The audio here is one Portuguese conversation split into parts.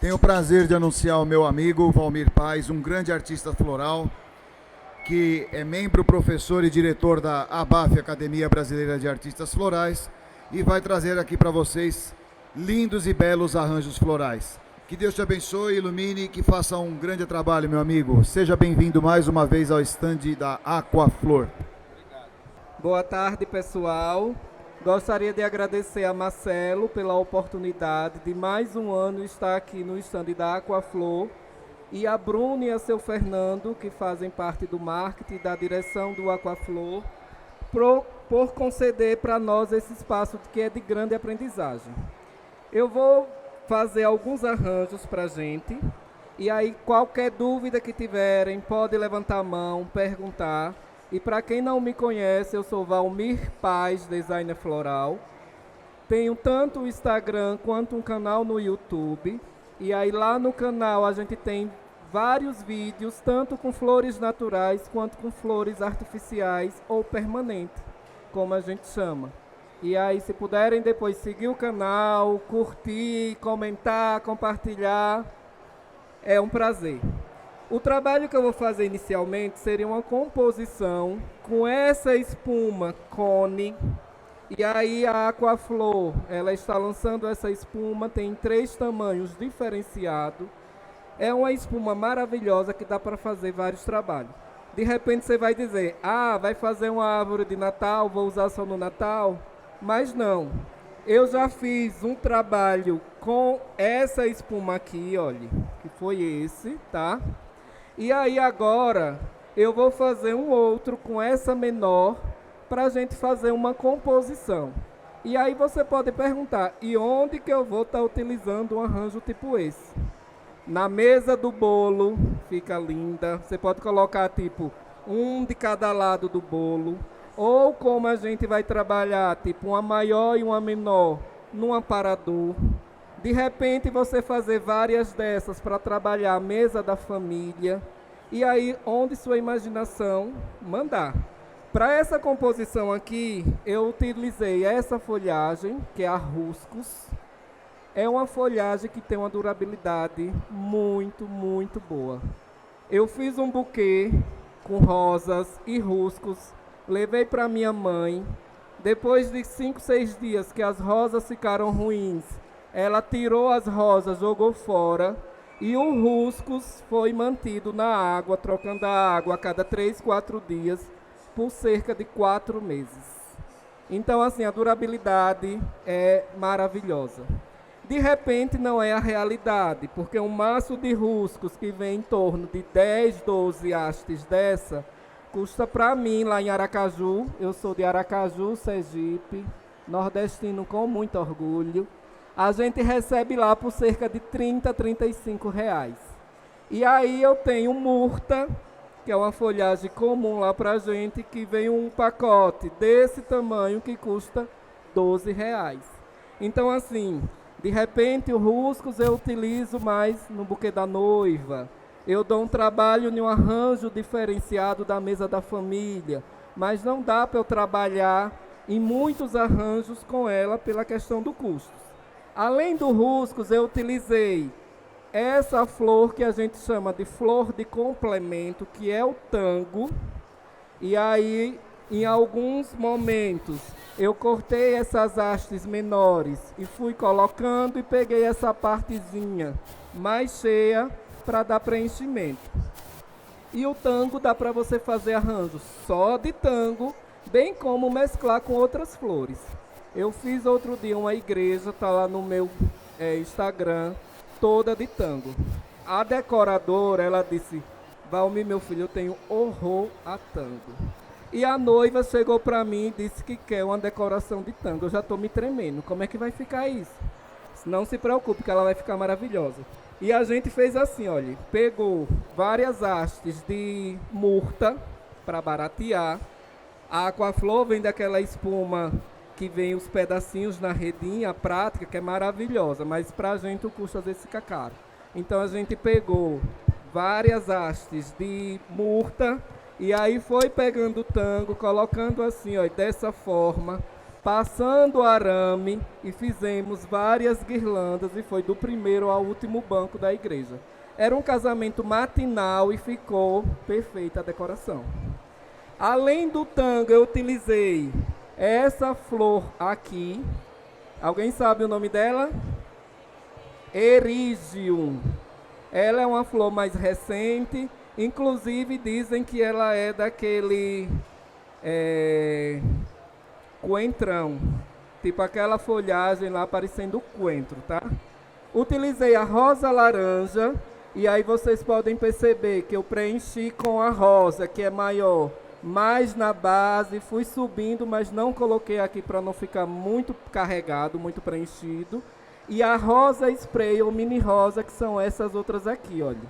Tenho o prazer de anunciar o meu amigo Valmir Paz, um grande artista floral, que é membro, professor e diretor da ABAF, Academia Brasileira de Artistas Florais, e vai trazer aqui para vocês lindos e belos arranjos florais. Que Deus te abençoe, ilumine e que faça um grande trabalho, meu amigo. Seja bem-vindo mais uma vez ao estande da Aquaflor. Boa tarde, pessoal. Gostaria de agradecer a Marcelo pela oportunidade de mais um ano estar aqui no estande da Aquaflor e a Bruna e a seu Fernando, que fazem parte do marketing e da direção do Aquaflor, por conceder para nós esse espaço que é de grande aprendizagem. Eu vou fazer alguns arranjos para a gente e aí qualquer dúvida que tiverem pode levantar a mão, perguntar. E para quem não me conhece, eu sou Valmir Paz, designer floral. Tenho tanto o Instagram quanto um canal no YouTube. E aí lá no canal a gente tem vários vídeos, tanto com flores naturais quanto com flores artificiais ou permanente, como a gente chama. E aí se puderem depois seguir o canal, curtir, comentar, compartilhar, é um prazer. O trabalho que eu vou fazer inicialmente seria uma composição com essa espuma Cone. E aí a Aquaflor, ela está lançando essa espuma, tem 3 tamanhos diferenciados. É uma espuma maravilhosa que dá para fazer vários trabalhos. De repente você vai dizer, vai fazer uma árvore de Natal, vou usar só no Natal? Mas não. Eu já fiz um trabalho com essa espuma aqui, olha, que foi esse, tá? E aí agora eu vou fazer um outro com essa menor para a gente fazer uma composição. E aí você pode perguntar, e onde que eu vou estar utilizando um arranjo tipo esse? Na mesa do bolo, fica linda. Você pode colocar tipo um de cada lado do bolo. Ou como a gente vai trabalhar, tipo uma maior e uma menor num aparador. De repente você fazer várias dessas para trabalhar a mesa da família. E aí onde sua imaginação mandar. Para essa composição aqui, eu utilizei essa folhagem, que é a Ruscos. É uma folhagem que tem uma durabilidade muito, muito boa. Eu fiz um buquê com rosas e ruscos, levei para minha mãe. Depois de 5, 6 dias que as rosas ficaram ruins, ela tirou as rosas, jogou fora. E o ruscos foi mantido na água, trocando a água a cada 3, 4 dias, por cerca de 4 meses. Então, assim, a durabilidade é maravilhosa. De repente, não é a realidade, porque um maço de ruscos que vem em torno de 10, 12 hastes dessa, custa para mim, lá em Aracaju, eu sou de Aracaju, Sergipe, nordestino com muito orgulho, a gente recebe lá por cerca de 30, 35 reais. E aí eu tenho murta, que é uma folhagem comum lá pra gente, que vem um pacote desse tamanho que custa 12 reais. Então assim, de repente o ruscos eu utilizo mais no buquê da noiva. Eu dou um trabalho em um arranjo diferenciado da mesa da família, mas não dá para eu trabalhar em muitos arranjos com ela pela questão do custo. Além do ruscos, eu utilizei essa flor que a gente chama de flor de complemento, que é o tango. E aí, em alguns momentos, eu cortei essas hastes menores e fui colocando e peguei essa partezinha mais cheia para dar preenchimento. E o tango dá para você fazer arranjos só de tango, bem como mesclar com outras flores. Eu fiz outro dia uma igreja, tá lá no meu Instagram, toda de tango. A decoradora, ela disse, Valmir, meu filho, eu tenho horror a tango. E a noiva chegou para mim e disse que quer uma decoração de tango. Eu já estou me tremendo. Como é que vai ficar isso? Não se preocupe, que ela vai ficar maravilhosa. E a gente fez assim, olha, pegou várias hastes de murta para baratear. A Aquaflor vem daquela espuma que vem os pedacinhos na redinha, a prática, que é maravilhosa, mas para a gente o custo às vezes fica caro. Então a gente pegou várias hastes de murta e aí foi pegando o tango, colocando assim, ó, dessa forma, passando arame e fizemos várias guirlandas e foi do primeiro ao último banco da igreja. Era um casamento matinal e ficou perfeita a decoração. Além do tango, eu utilizei essa flor aqui. Alguém sabe o nome dela? Erigium. Ela é uma flor mais recente, inclusive dizem que ela é daquele coentrão, tipo aquela folhagem lá parecendo coentro, tá? Utilizei a rosa laranja e aí vocês podem perceber que eu preenchi com a rosa, que é maior, mais na base, fui subindo, mas não coloquei aqui para não ficar muito carregado, muito preenchido. E a rosa spray ou mini rosa, que são essas outras aqui, olha.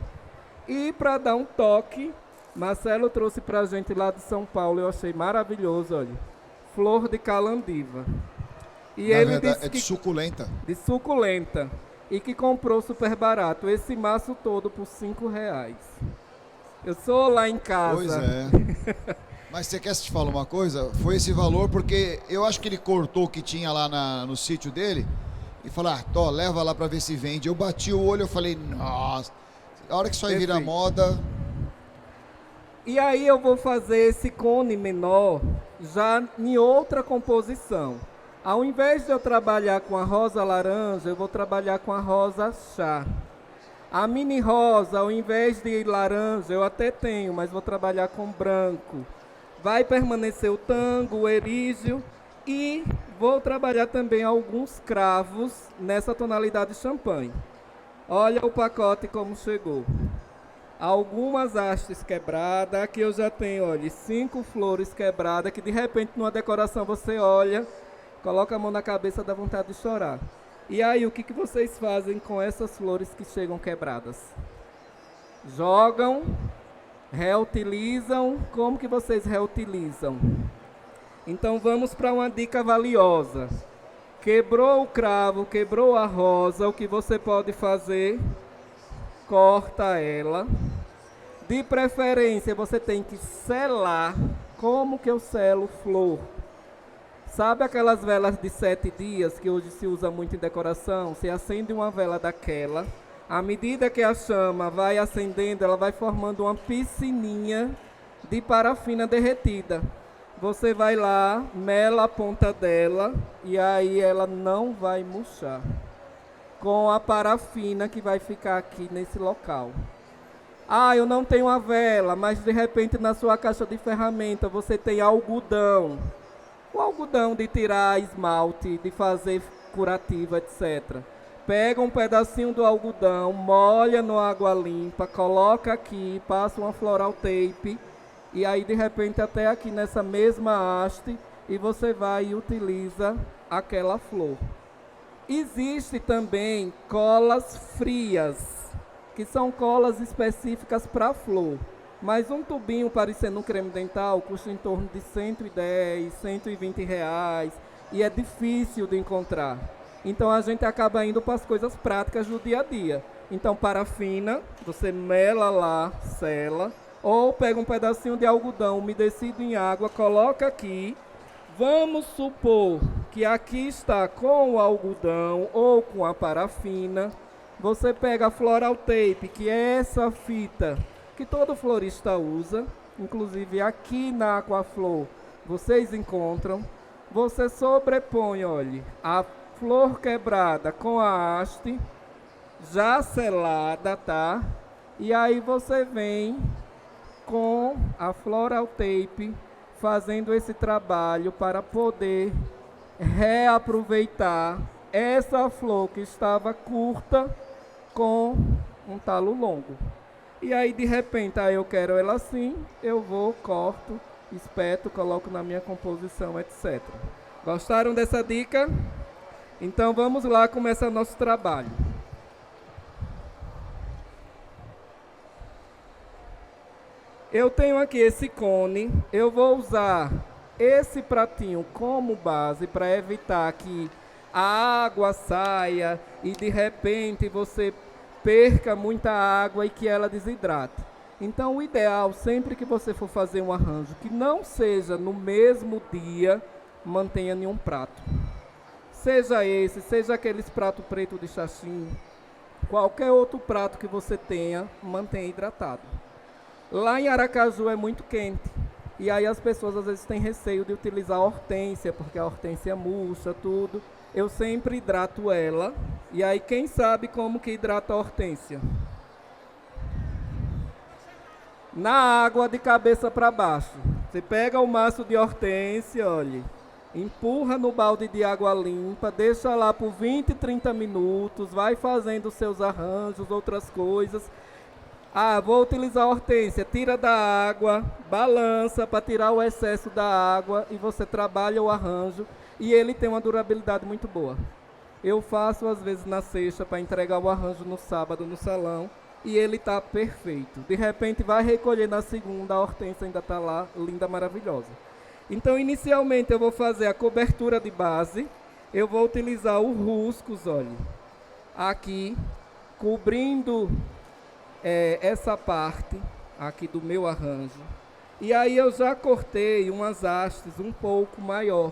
E para dar um toque, Marcelo trouxe para a gente lá de São Paulo, eu achei maravilhoso, olha. Flor de calandiva. E Na ele verdade, disse é de suculenta. de suculenta. E que comprou super barato, esse maço todo por R$5. Eu sou lá em casa. Pois é. Mas você quer te falar uma coisa? Foi esse valor porque eu acho que ele cortou o que tinha lá no sítio dele e falou, Tó, leva lá pra ver se vende. Eu bati o olho e falei, nossa, a hora que isso aí vira Perfeito. moda... E aí eu vou fazer esse cone menor já em outra composição. Ao invés de eu trabalhar com a rosa laranja, eu vou trabalhar com a rosa chá. A mini rosa, ao invés de laranja, eu até tenho, mas vou trabalhar com branco. Vai permanecer o tango, o erígio e vou trabalhar também alguns cravos nessa tonalidade champanhe. Olha o pacote como chegou. Algumas hastes quebradas, aqui eu já tenho, olha, 5 flores quebradas, que de repente numa decoração você olha, coloca a mão na cabeça, dá vontade de chorar. E aí, o que vocês fazem com essas flores que chegam quebradas? Jogam, reutilizam, como que vocês reutilizam? Então vamos para uma dica valiosa. Quebrou o cravo, quebrou a rosa, o que você pode fazer? Corta ela. De preferência, você tem que selar. Como que eu selo flor? Sabe aquelas velas de 7 dias que hoje se usa muito em decoração? Você acende uma vela daquela. À medida que a chama vai acendendo, ela vai formando uma piscininha de parafina derretida. Você vai lá, mela a ponta dela e aí ela não vai murchar. Com a parafina que vai ficar aqui nesse local. Ah, eu não tenho a vela, mas de repente na sua caixa de ferramenta você tem algodão. O algodão de tirar esmalte, de fazer curativa, etc. Pega um pedacinho do algodão, molha no água limpa, coloca aqui, passa uma floral tape e aí de repente até aqui nessa mesma haste e você vai e utiliza aquela flor. Existe também colas frias, que são colas específicas para flor. Mas um tubinho parecendo um creme dental custa em torno de 110, 120 reais e é difícil de encontrar. Então a gente acaba indo para as coisas práticas do dia a dia. Então parafina, você mela lá, sela, ou pega um pedacinho de algodão umedecido em água, coloca aqui. Vamos supor que aqui está com o algodão ou com a parafina. Você pega a floral tape, que é essa fita que todo florista usa, inclusive aqui na Aquaflor vocês encontram. Você sobrepõe, olha, a flor quebrada com a haste já selada, tá? E aí você vem com a floral tape fazendo esse trabalho para poder reaproveitar essa flor que estava curta com um talo longo. E aí de repente, eu quero ela assim, eu vou, corto, espeto, coloco na minha composição, etc. Gostaram dessa dica? Então vamos lá começar nosso trabalho. Eu tenho aqui esse cone, eu vou usar esse pratinho como base para evitar que a água saia e de repente você perca muita água e que ela desidrate. Então o ideal, sempre que você for fazer um arranjo, que não seja no mesmo dia, mantenha em um prato. Seja esse, seja aqueles prato preto de xaxim, qualquer outro prato que você tenha, mantenha hidratado. Lá em Aracaju é muito quente, e aí as pessoas às vezes têm receio de utilizar a hortênsia, porque a hortênsia murcha, tudo. Eu sempre hidrato ela, e aí quem sabe como que hidrata a hortência? Na água de cabeça para baixo. Você pega o maço de hortênsia, olha, empurra no balde de água limpa, deixa lá por 20, 30 minutos, vai fazendo os seus arranjos, outras coisas. Ah, vou utilizar a hortência, tira da água, balança para tirar o excesso da água e você trabalha o arranjo e ele tem uma durabilidade muito boa. Eu faço às vezes na sexta para entregar o arranjo no sábado no salão e ele está perfeito. De repente vai recolher na segunda, a hortência ainda está lá, linda, maravilhosa. Então, inicialmente, eu vou fazer a cobertura de base. Eu vou utilizar o Ruscos, olha, aqui, cobrindo essa parte aqui do meu arranjo. E aí eu já cortei umas hastes um pouco maior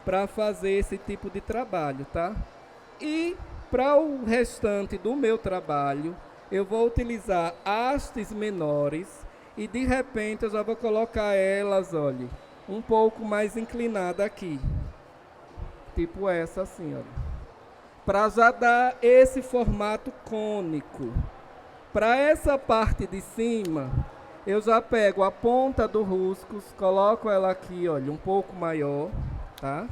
para fazer esse tipo de trabalho, tá? E para o restante do meu trabalho, eu vou utilizar hastes menores e, de repente, eu já vou colocar elas, olha, um pouco mais inclinada aqui, tipo essa assim, olha, para já dar esse formato cônico. Para essa parte de cima, eu já pego a ponta do Ruscos, coloco ela aqui, olha, um pouco maior, tá?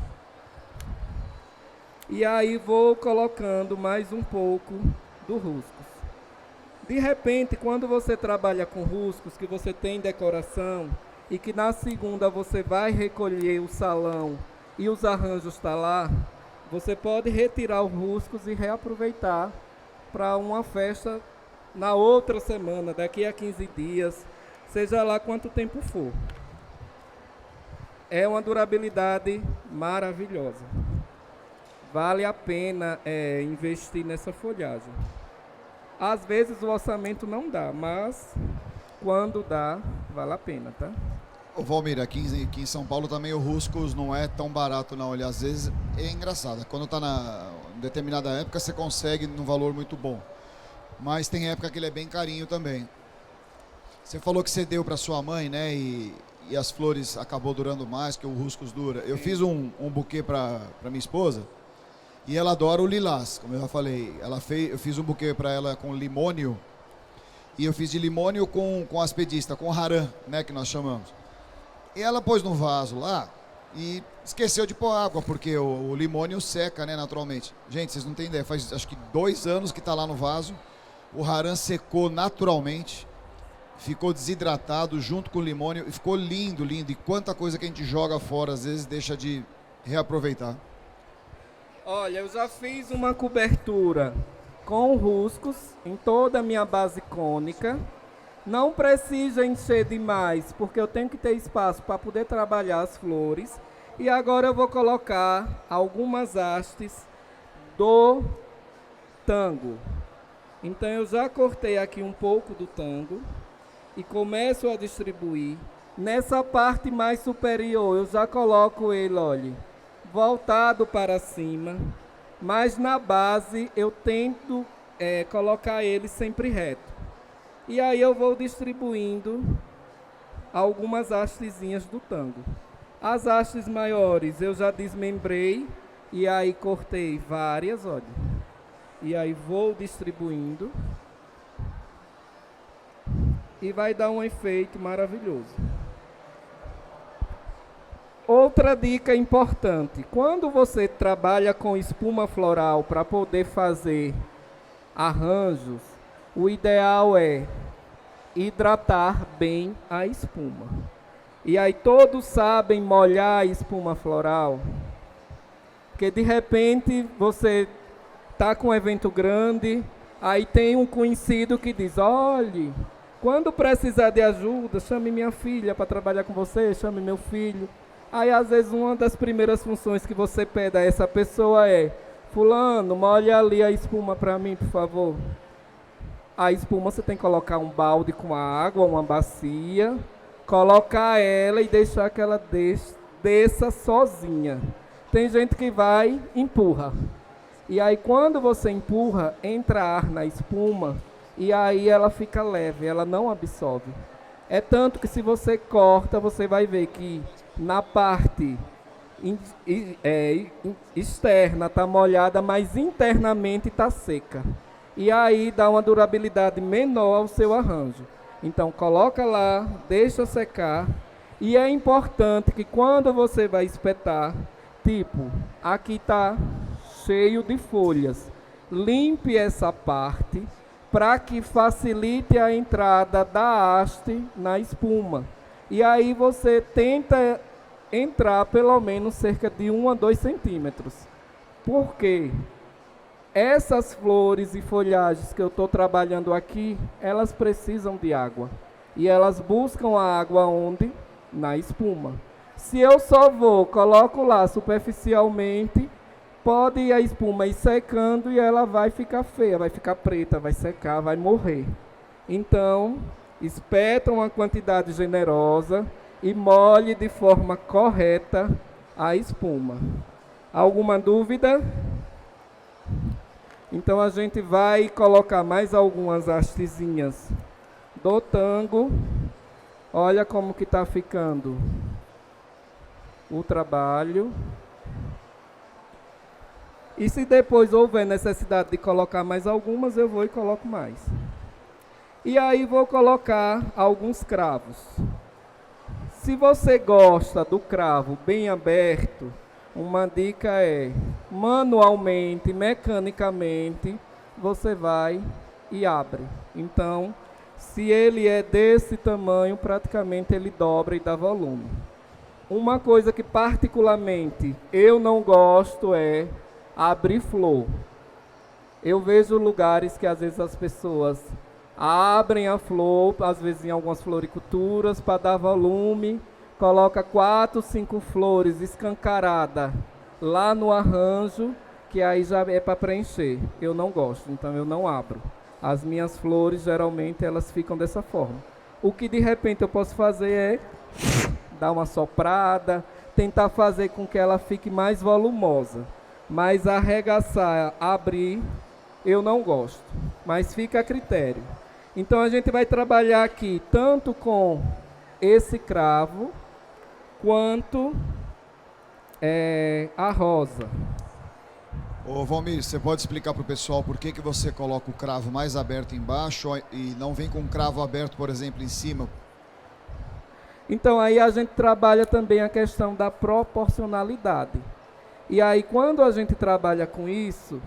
E aí vou colocando mais um pouco do Ruscos. De repente, quando você trabalha com Ruscos, que você tem decoração, e que na segunda você vai recolher o salão e os arranjos estão lá, você pode retirar os Ruscos e reaproveitar para uma festa na outra semana, daqui a 15 dias, seja lá quanto tempo for. É uma durabilidade maravilhosa. Vale a pena investir nessa folhagem. Às vezes o orçamento não dá, mas quando dá, vale a pena, tá? Ô Valmir, aqui em São Paulo também o Ruscos não é tão barato não, ele às vezes é engraçado, quando está em determinada época você consegue num valor muito bom, mas tem época que ele é bem carinho também. Você falou que você deu para sua mãe, né, e as flores acabou durando mais que o Ruscos dura. Eu fiz um buquê para minha esposa e ela adora o lilás, como eu já falei, eu fiz um buquê para ela com limônio e eu fiz de limônio com aspedista, com haran, né, que nós chamamos. E ela pôs no vaso lá e esqueceu de pôr água, porque o limônio seca, né, naturalmente. Gente, vocês não têm ideia, faz acho que 2 anos que está lá no vaso, o haran secou naturalmente, ficou desidratado junto com o limônio e ficou lindo, lindo. E quanta coisa que a gente joga fora, às vezes deixa de reaproveitar. Olha, eu já fiz uma cobertura com Ruscos em toda a minha base cônica. Não precisa encher demais, porque eu tenho que ter espaço para poder trabalhar as flores. E agora eu vou colocar algumas hastes do tango. Então eu já cortei aqui um pouco do tango e começo a distribuir. Nessa parte mais superior eu já coloco ele, olha, voltado para cima. Mas na base eu tento colocar ele sempre reto. E aí eu vou distribuindo algumas hastezinhas do tango. As hastes maiores eu já desmembrei e aí cortei várias, olha. E aí vou distribuindo. E vai dar um efeito maravilhoso. Outra dica importante. Quando você trabalha com espuma floral para poder fazer arranjos, o ideal é hidratar bem a espuma. E aí todos sabem molhar a espuma floral? Porque de repente você está com um evento grande, aí tem um conhecido que diz, olhe, quando precisar de ajuda, chame minha filha para trabalhar com você, chame meu filho. Aí às vezes uma das primeiras funções que você pede a essa pessoa é, fulano, molha ali a espuma para mim, por favor. A espuma você tem que colocar um balde com água, uma bacia, colocar ela e deixar que ela desça sozinha. Tem gente que vai, empurra. E aí quando você empurra, entra ar na espuma e aí ela fica leve, ela não absorve. É tanto que se você corta, você vai ver que na parte externa está molhada, mas internamente está seca. E aí dá uma durabilidade menor ao seu arranjo. Então coloca lá, deixa secar. E é importante que quando você vai espetar, tipo, aqui está cheio de folhas, limpe essa parte para que facilite a entrada da haste na espuma. E aí você tenta entrar pelo menos cerca de 1 a 2 centímetros. Por quê? Essas flores e folhagens que eu estou trabalhando aqui, elas precisam de água. E elas buscam a água onde? Na espuma. Se eu só coloco lá superficialmente, pode a espuma ir secando e ela vai ficar feia, vai ficar preta, vai secar, vai morrer. Então, espeta uma quantidade generosa e molhe de forma correta a espuma. Alguma dúvida? Então a gente vai colocar mais algumas hastezinhas do tango. Olha como que está ficando o trabalho. E se depois houver necessidade de colocar mais algumas, eu vou e coloco mais. E aí vou colocar alguns cravos. Se você gosta do cravo bem aberto, uma dica é, manualmente, mecanicamente, você vai e abre. Então, se ele é desse tamanho, praticamente ele dobra e dá volume. Uma coisa que particularmente eu não gosto é abrir flor. Eu vejo lugares que às vezes as pessoas abrem a flor, às vezes em algumas floriculturas, para dar volume, coloca 4, 5 flores escancaradas lá no arranjo, que aí já é para preencher. Eu não gosto, então eu não abro. As minhas flores, geralmente, elas ficam dessa forma. O que de repente eu posso fazer é dar uma soprada, tentar fazer com que ela fique mais volumosa. Mas arregaçar, abrir, eu não gosto. Mas fica a critério. Então a gente vai trabalhar aqui tanto com esse cravo, quanto a rosa. Ô Valmir, você pode explicar para o pessoal por que você coloca o cravo mais aberto embaixo e não vem com um cravo aberto, por exemplo, em cima? Então aí a gente trabalha também a questão da proporcionalidade. E aí quando a gente trabalha com isso,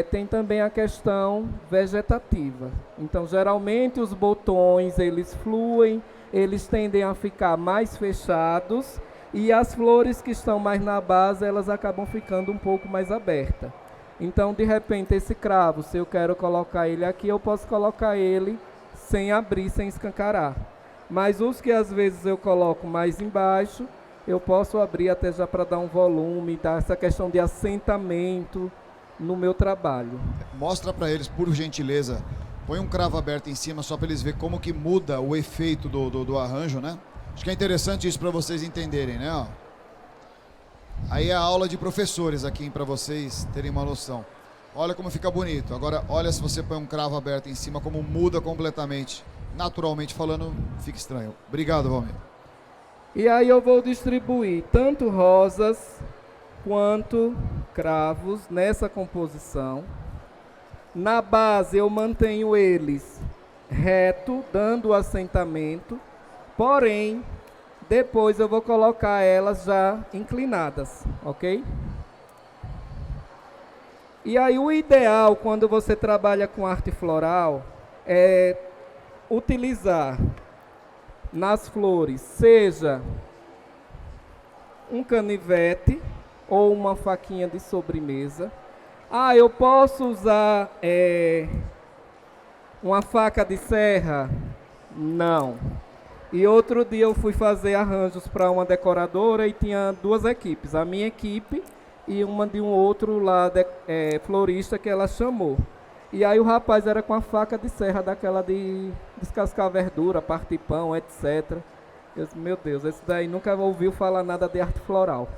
tem também a questão vegetativa. Então geralmente os botões eles fluem, eles tendem a ficar mais fechados e as flores que estão mais na base elas acabam ficando um pouco mais abertas. Então de repente esse cravo, se eu quero colocar ele aqui, eu posso colocar ele sem abrir, sem escancarar. Mas os que às vezes eu coloco mais embaixo, eu posso abrir até já para dar um volume, dar essa questão de assentamento no meu trabalho. Mostra para eles, por gentileza, põe um cravo aberto em cima só para eles verem como que muda o efeito do arranjo, né? Acho que é interessante isso para vocês entenderem, né? Ó. Aí é a aula de professores aqui, para vocês terem uma noção. Olha como fica bonito. Agora, olha se você põe um cravo aberto em cima, como muda completamente. Naturalmente falando, fica estranho. Obrigado, Valmir. E aí eu vou distribuir tanto rosas quanto cravos nessa composição. Na base eu mantenho eles reto, dando o assentamento, porém, depois eu vou colocar elas já inclinadas, ok? E aí o ideal quando você trabalha com arte floral é utilizar nas flores, seja um canivete ou uma faquinha de sobremesa. Ah, eu posso usar uma faca de serra? Não. E outro dia eu fui fazer arranjos para uma decoradora e tinha 2 equipes, a minha equipe e uma de um outro lá, florista, que ela chamou. E aí o rapaz era com a faca de serra, daquela de descascar verdura, partir pão, etc. Eu disse, meu Deus, esse daí nunca ouviu falar nada de arte floral.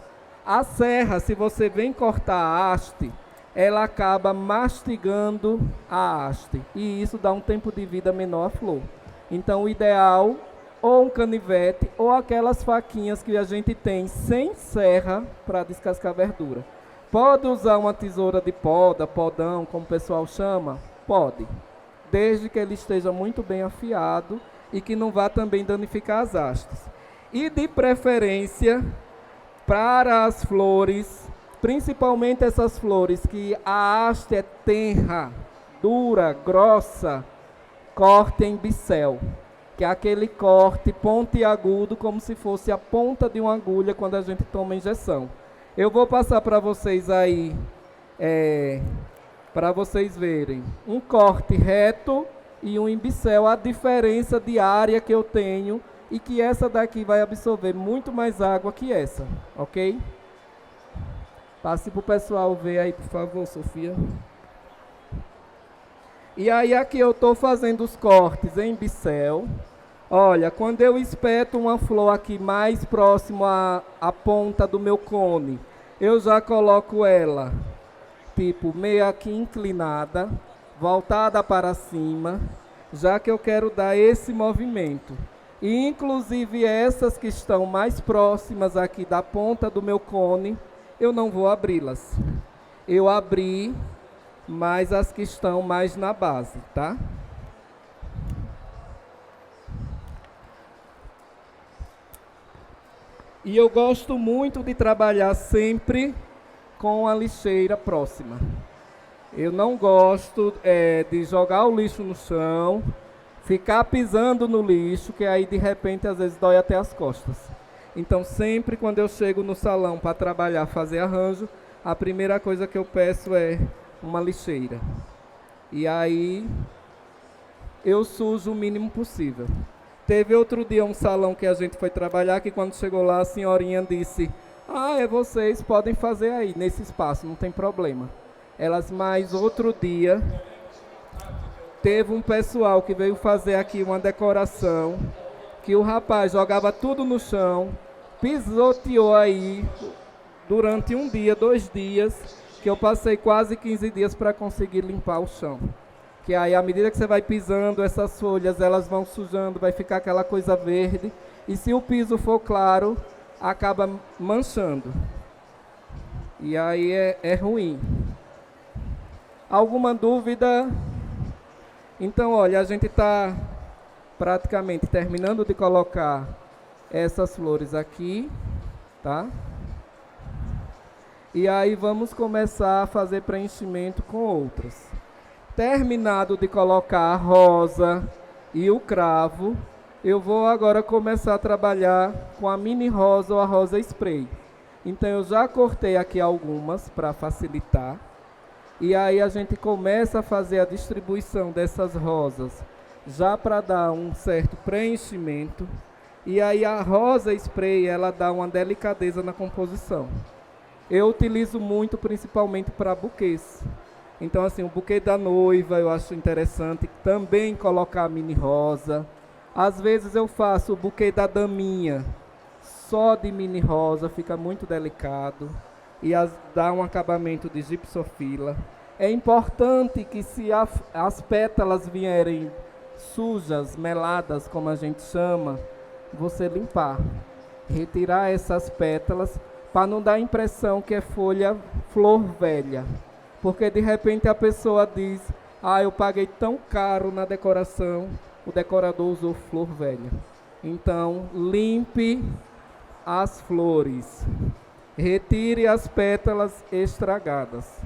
A serra, se você vem cortar a haste, ela acaba mastigando a haste. E isso dá um tempo de vida menor à flor. Então, o ideal, ou um canivete, ou aquelas faquinhas que a gente tem sem serra para descascar verdura. Pode usar uma tesoura de poda, podão, como o pessoal chama? Pode. Desde que ele esteja muito bem afiado e que não vá também danificar as hastes. E de preferência, para as flores, principalmente essas flores que a haste é tenra, dura, grossa, corte em bicel, que é aquele corte pontiagudo como se fosse a ponta de uma agulha quando a gente toma injeção. Eu vou passar para vocês aí, para vocês verem, um corte reto e um em bicel, a diferença de área que eu tenho e que essa daqui vai absorver muito mais água que essa, ok? Passe para o pessoal ver aí, por favor, Sofia. E aí aqui eu estou fazendo os cortes em bicel. Olha, quando eu espeto uma flor aqui mais próximo à ponta do meu cone, eu já coloco ela, tipo, meio aqui inclinada, voltada para cima, já que eu quero dar esse movimento. E inclusive essas que estão mais próximas aqui da ponta do meu cone, eu não vou abri-las. Eu abri, mas as que estão mais na base, tá? E eu gosto muito de trabalhar sempre com a lixeira próxima. Eu não gosto de jogar o lixo no chão, ficar pisando no lixo, que aí de repente às vezes dói até as costas. Então sempre quando eu chego no salão para trabalhar, fazer arranjo, a primeira coisa que eu peço é uma lixeira. E aí eu sujo o mínimo possível. Teve outro dia um salão que a gente foi trabalhar, que quando chegou lá a senhorinha disse, vocês podem fazer aí, nesse espaço, não tem problema. Mas outro dia, teve um pessoal que veio fazer aqui uma decoração, que o rapaz jogava tudo no chão, pisoteou aí, durante um dia, 2 dias, que eu passei quase 15 dias para conseguir limpar o chão. Que aí, à medida que você vai pisando, essas folhas, elas vão sujando, vai ficar aquela coisa verde. E se o piso for claro, acaba manchando. E aí é ruim. Alguma dúvida? Então, olha, a gente está praticamente terminando de colocar essas flores aqui, tá? E aí vamos começar a fazer preenchimento com outras. Terminado de colocar a rosa e o cravo, eu vou agora começar a trabalhar com a mini rosa ou a rosa spray. Então eu já cortei aqui algumas para facilitar. E aí a gente começa a fazer a distribuição dessas rosas, já para dar um certo preenchimento. E aí a rosa spray, ela dá uma delicadeza na composição. Eu utilizo muito principalmente para buquês. Então, assim, o buquê da noiva eu acho interessante também colocar a mini rosa. Às vezes eu faço o buquê da daminha só de mini rosa, fica muito delicado. E dá um acabamento de gipsofila. É importante que se as pétalas vierem sujas, meladas, como a gente chama, você limpar. Retirar essas pétalas para não dar a impressão que é flor velha. Porque de repente a pessoa diz, eu paguei tão caro na decoração, o decorador usou flor velha. Então, limpe as flores. Retire as pétalas estragadas.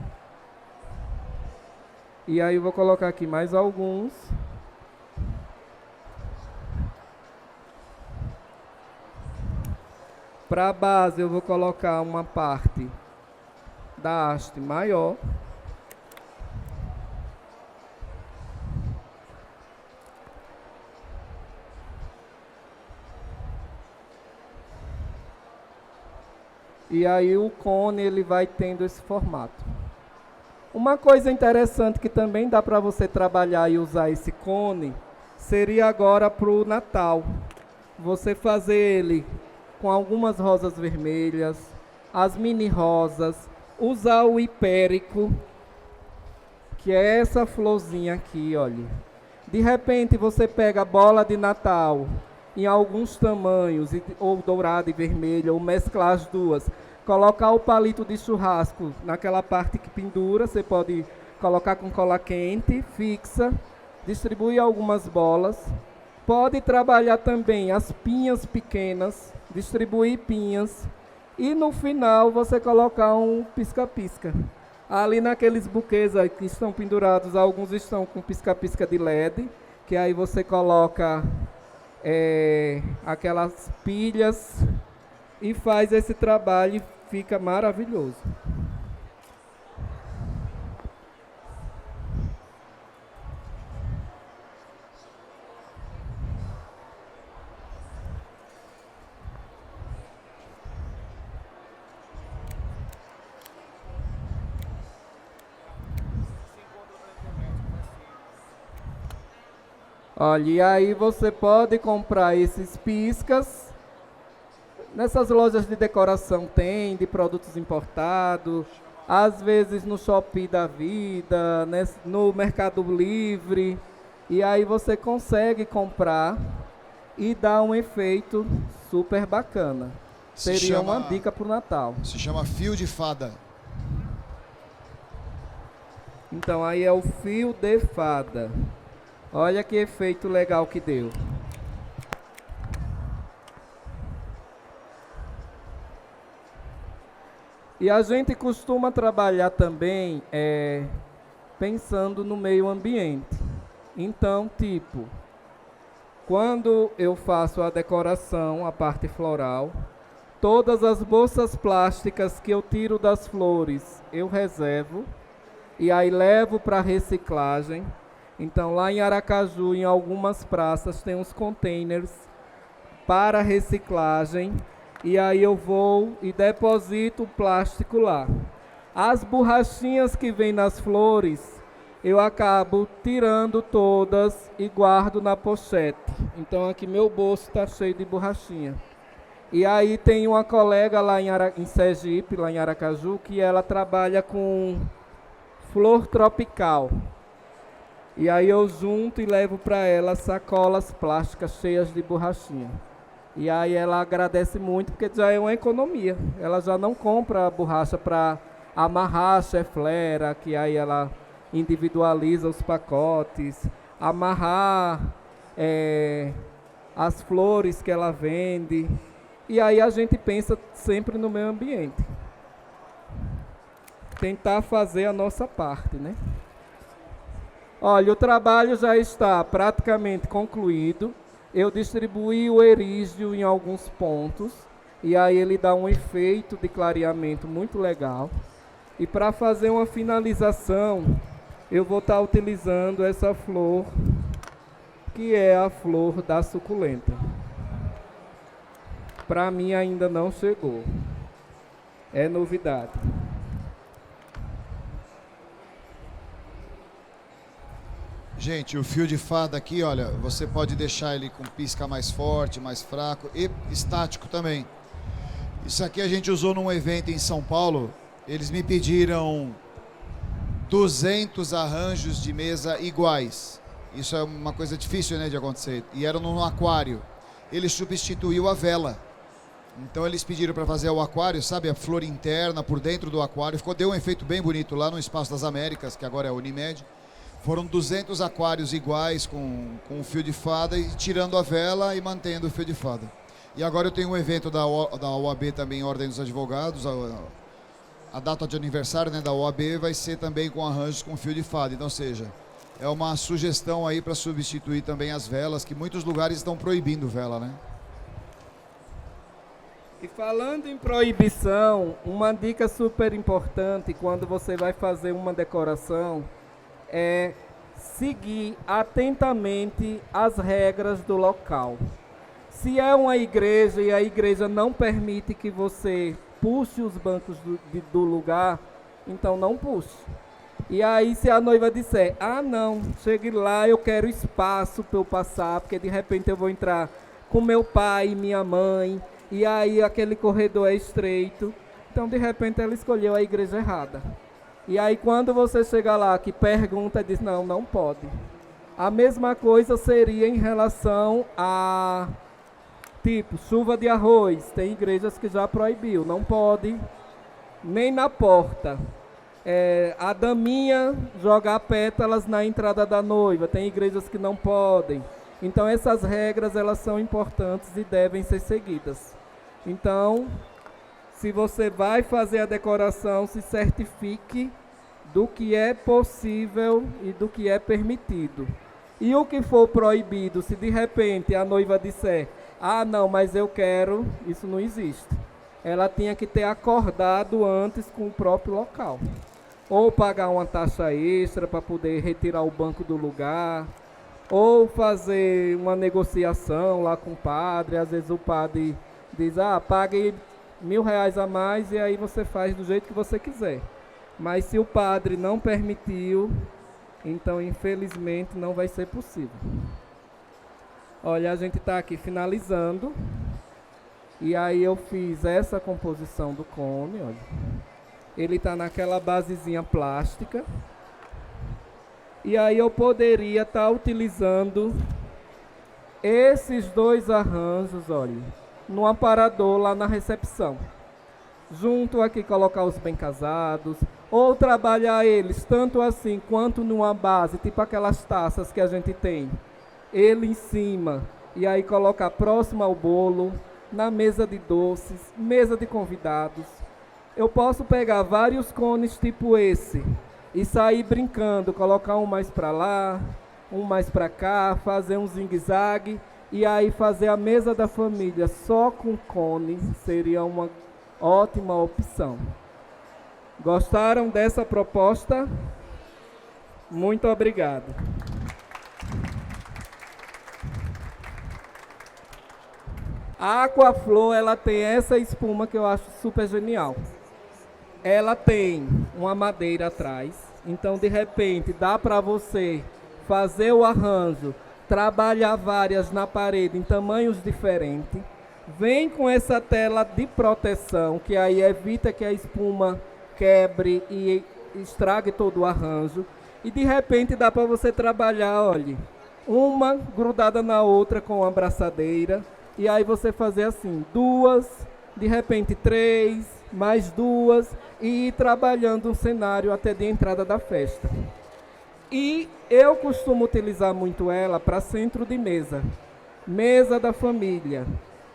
E aí eu vou colocar aqui mais alguns. Para a base eu vou colocar uma parte da haste maior. E aí o cone ele vai tendo esse formato. Uma coisa interessante que também dá para você trabalhar e usar esse cone seria agora para o Natal. você fazer ele com algumas rosas vermelhas, as mini rosas, usar o hipérico, que é essa florzinha aqui, olha. De repente você pega a bola de Natal em alguns tamanhos, ou dourada e vermelha, ou mesclar as duas. Colocar o palito de churrasco naquela parte que pendura, você pode colocar com cola quente, fixa, distribui algumas bolas. Pode trabalhar também as pinhas pequenas, distribuir pinhas. E no final você colocar um pisca-pisca. Ali naqueles buquês aí que estão pendurados, alguns estão com pisca-pisca de LED, que aí você coloca aquelas pilhas e faz esse trabalho e fica maravilhoso. Olha, e aí você pode comprar esses piscas. Nessas lojas de decoração tem, de produtos importados. Às vezes no Shopee da vida, no Mercado Livre. E aí você consegue comprar e dar um efeito super bacana. Seria uma dica para o Natal. Se chama fio de fada. Então aí é o fio de fada. Olha que efeito legal que deu. E a gente costuma trabalhar também pensando no meio ambiente. Então, tipo, quando eu faço a decoração, a parte floral, todas as bolsas plásticas que eu tiro das flores, eu reservo e aí levo para reciclagem. Então, lá em Aracaju, em algumas praças, tem uns containers para reciclagem. E aí eu vou e deposito o plástico lá. As borrachinhas que vêm nas flores, eu acabo tirando todas e guardo na pochete. Então, aqui meu bolso está cheio de borrachinha. E aí tem uma colega lá em Sergipe, lá em Aracaju, que ela trabalha com flor tropical. E aí eu junto e levo para ela sacolas plásticas cheias de borrachinha. E aí ela agradece muito, porque já é uma economia. Ela já não compra a borracha para amarrar a cheflera, que aí ela individualiza os pacotes, amarrar as flores que ela vende. E aí a gente pensa sempre no meio ambiente. Tentar fazer a nossa parte, né? Olha, o trabalho já está praticamente concluído. Eu distribuí o erígio em alguns pontos. E aí ele dá um efeito de clareamento muito legal. E para fazer uma finalização, eu vou estar utilizando essa flor, que é a flor da suculenta. Para mim ainda não chegou. É novidade. Gente, o fio de fada aqui, olha, você pode deixar ele com pisca mais forte, mais fraco e estático também. Isso aqui a gente usou num evento em São Paulo. Eles me pediram 200 arranjos de mesa iguais. Isso é uma coisa difícil, né, de acontecer. E era num aquário. Ele substituiu a vela. Então eles pediram para fazer o aquário, sabe, a flor interna por dentro do aquário. Deu um efeito bem bonito lá no Espaço das Américas, que agora é a Unimed. Foram 200 aquários iguais com o fio de fada, e tirando a vela e mantendo o fio de fada. E agora eu tenho um evento da OAB também, Ordem dos Advogados. A data de aniversário, né, da OAB vai ser também com arranjos com fio de fada. Então, ou seja, é uma sugestão aí para substituir também as velas, que muitos lugares estão proibindo vela, né? E falando em proibição, uma dica super importante quando você vai fazer uma decoração é seguir atentamente as regras do local. Se é uma igreja e a igreja não permite que você puxe os bancos do lugar, então não puxe. E aí se a noiva disser, ah não, chegue lá, eu quero espaço para eu passar, porque de repente eu vou entrar com meu pai e minha mãe, e aí aquele corredor é estreito. Então, de repente, ela escolheu a igreja errada. E aí, quando você chega lá, que pergunta, diz, não, não pode. A mesma coisa seria em relação a, tipo, chuva de arroz. Tem igrejas que já proibiu, não pode, nem na porta. A daminha jogar pétalas na entrada da noiva. Tem igrejas que não podem. Então, essas regras, elas são importantes e devem ser seguidas. Então, se você vai fazer a decoração, se certifique do que é possível e do que é permitido. E o que for proibido, se de repente a noiva disser, ah, não, mas eu quero, isso não existe. Ela tinha que ter acordado antes com o próprio local. Ou pagar uma taxa extra para poder retirar o banco do lugar, ou fazer uma negociação lá com o padre. Às vezes o padre diz, ah, pague R$1.000 a mais e aí você faz do jeito que você quiser. Mas se o padre não permitiu, então infelizmente não vai ser possível. Olha, a gente está aqui finalizando. E aí eu fiz essa composição do cone, olha. Ele está naquela basezinha plástica. E aí eu poderia estar utilizando esses dois arranjos, olha, no aparador lá na recepção. Junto aqui colocar os bem casados, ou trabalhar eles tanto assim quanto numa base, tipo aquelas taças que a gente tem. Ele em cima, e aí colocar próximo ao bolo, na mesa de doces, mesa de convidados. Eu posso pegar vários cones tipo esse e sair brincando, colocar um mais para lá, um mais para cá, fazer um zigue-zague e aí fazer a mesa da família só com cone seria uma ótima opção. Gostaram dessa proposta? Muito obrigado. A Aquaflor, ela tem essa espuma que eu acho super genial. Ela tem uma madeira atrás, então de repente dá para você fazer o arranjo, trabalhar várias na parede em tamanhos diferentes. Vem com essa tela de proteção, que aí evita que a espuma quebre e estrague todo o arranjo. E de repente dá para você trabalhar, olha, uma grudada na outra com a abraçadeira. E aí você fazer assim, duas, de repente três, mais duas, e ir trabalhando um cenário até de entrada da festa. E eu costumo utilizar muito ela para centro de mesa. Mesa da família.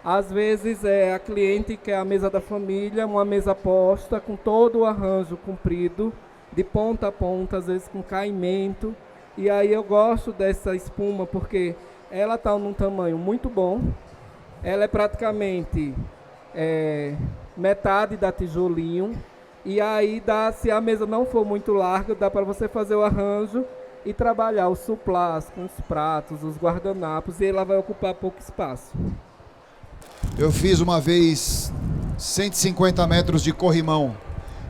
Às vezes a cliente quer a mesa da família, uma mesa posta com todo o arranjo comprido, de ponta a ponta, às vezes com caimento. E aí eu gosto dessa espuma porque ela está num tamanho muito bom. Ela é praticamente metade da tijolinho. E aí, se a mesa não for muito larga, dá para você fazer o arranjo e trabalhar os suplás com os pratos, os guardanapos, e ela vai ocupar pouco espaço. Eu fiz uma vez 150 metros de corrimão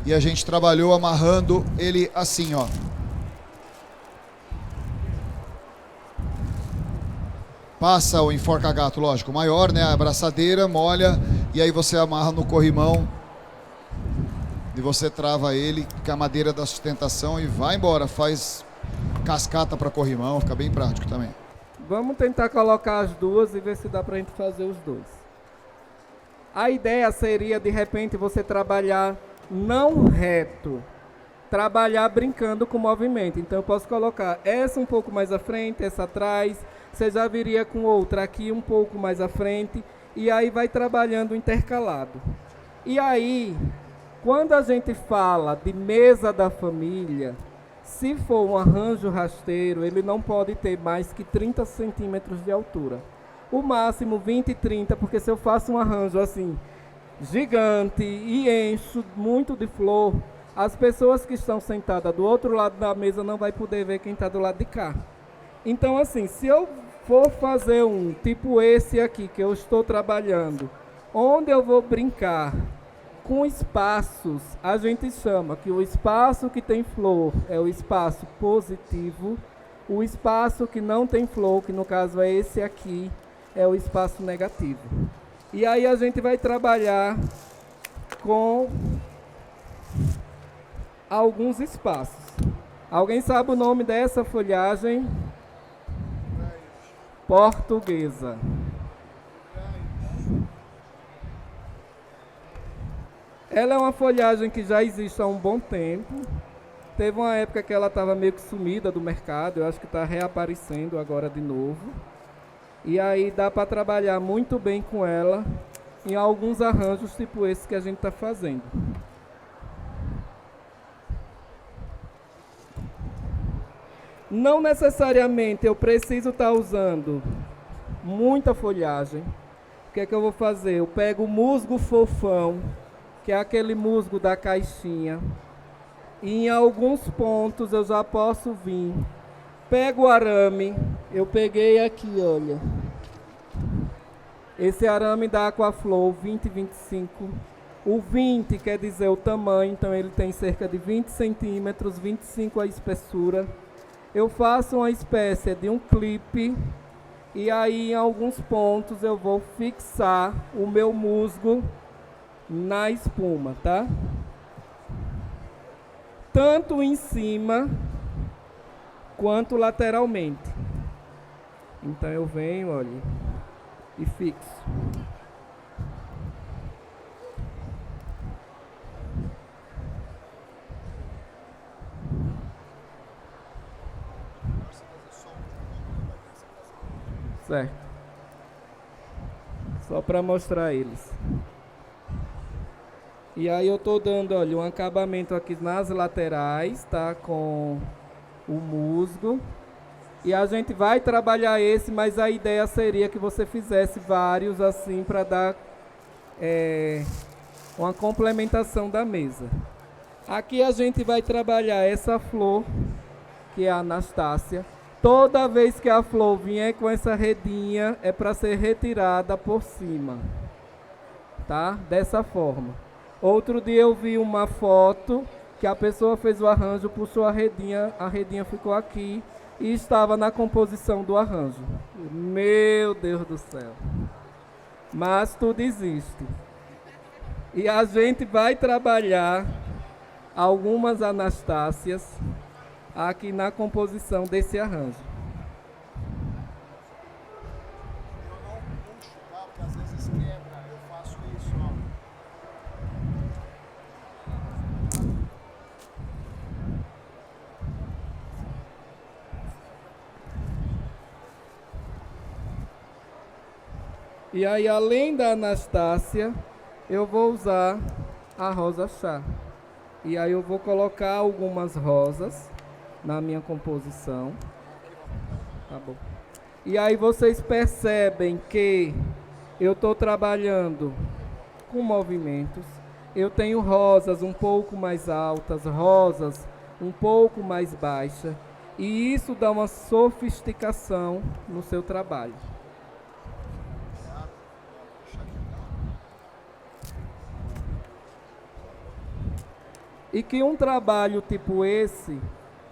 e a gente trabalhou amarrando ele assim, ó. Passa o enforca-gato, lógico, maior, né? A abraçadeira, molha e aí você amarra no corrimão e você trava ele com a madeira da sustentação e vai embora. Faz cascata para corrimão, fica bem prático também. Vamos tentar colocar as duas e ver se dá para a gente fazer os dois. A ideia seria, de repente, você trabalhar não reto, trabalhar brincando com o movimento. Então, eu posso colocar essa um pouco mais à frente, essa atrás, você já viria com outra aqui um pouco mais à frente, e aí vai trabalhando intercalado. E aí, quando a gente fala de mesa da família, se for um arranjo rasteiro, ele não pode ter mais que 30 centímetros de altura. O máximo 20 e 30, porque se eu faço um arranjo assim, gigante e encho muito de flor, as pessoas que estão sentadas do outro lado da mesa não vai poder ver quem está do lado de cá. Então assim, se eu for fazer um tipo esse aqui que eu estou trabalhando, onde eu vou brincar com espaços, a gente chama que o espaço que tem flor é o espaço positivo, o espaço que não tem flor, que no caso é esse aqui, é o espaço negativo. E aí a gente vai trabalhar com alguns espaços. Alguém sabe o nome dessa folhagem? Portuguesa. Ela é uma folhagem que já existe há um bom tempo. Teve uma época que ela estava meio que sumida do mercado, eu acho que está reaparecendo agora de novo. E aí dá para trabalhar muito bem com ela em alguns arranjos tipo esse que a gente está fazendo. Não necessariamente eu preciso estar usando muita folhagem. O que é que eu vou fazer? Eu pego o musgo fofão, que é aquele musgo da caixinha, e em alguns pontos eu já posso vir. Pego o arame, eu peguei aqui, olha. Esse arame da Aquaflow 2025. O 20 quer dizer o tamanho, então ele tem cerca de 20 centímetros, 25 a espessura. Eu faço uma espécie de um clipe e aí em alguns pontos eu vou fixar o meu musgo na espuma, tá? Tanto em cima quanto lateralmente. Então eu venho, olha, e fixo. Certo. Só para mostrar eles. E aí eu tô dando, olha, um acabamento aqui nas laterais, tá? Com o musgo. E a gente vai trabalhar esse, mas a ideia seria que você fizesse vários assim para dar uma complementação da mesa. Aqui a gente vai trabalhar essa flor, que é a Anastácia. Toda vez que a flor vier com essa redinha, é para ser retirada por cima, tá? Dessa forma. Outro dia eu vi uma foto que a pessoa fez o arranjo, puxou a redinha ficou aqui e estava na composição do arranjo. Meu Deus do céu. Mas tudo existe. E a gente vai trabalhar algumas Anastácias aqui na composição desse arranjo. Eu não puxo, tá? Porque às vezes quebra, eu faço isso, ó. E aí, além da Anastácia, eu vou usar a rosa chá. E aí eu vou colocar algumas rosas na minha composição. Tá bom. E aí vocês percebem que eu estou trabalhando com movimentos. Eu tenho rosas um pouco mais altas, rosas um pouco mais baixas. E isso dá uma sofisticação no seu trabalho. E que um trabalho tipo esse,